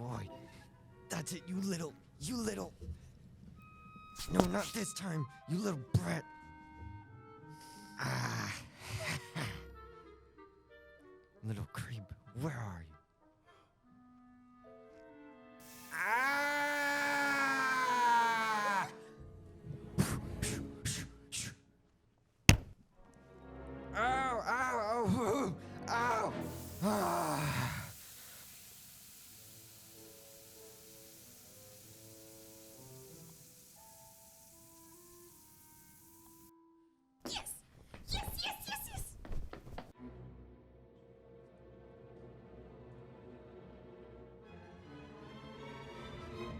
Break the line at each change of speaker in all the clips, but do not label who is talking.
boy. That's it, you little. No, not this time, you little brat. Ah. Little creep, where are you? Ah! Ow, ow, ow, ow. Ah.
Yes! Yes, yes, yes,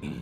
yes!